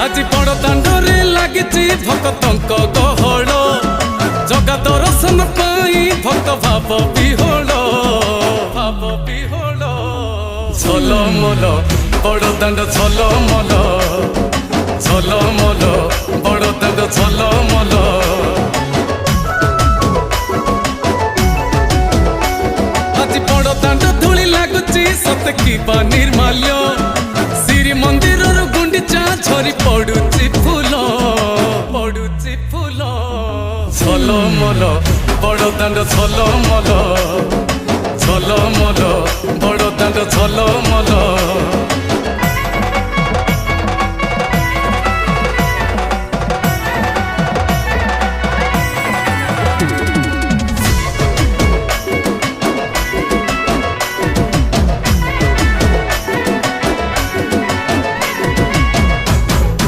আজি বড় দাଣ୍ଡরে লাগিছি ভক্তଙ୍କ গহଳ জগা দর্শন পাই ভক্ত ভাব বিহোଳ ঝলমল বড় দাଣ୍ଡ ঝলমল ঝলমল বড় দাଣ୍ଡ ঝলমল আজি বড় দাଣ୍ଡ ধূলি লাগুছি সতে কিবা নির্মাল্য শ্রী মন্দিরর গুন্ডিচা ঝরি পড়ুছি ফুল ঝলমল বড় দাଣ୍ଡ ঝলমল ঝলমল বড় দাଣ୍ଡ ঝলমল।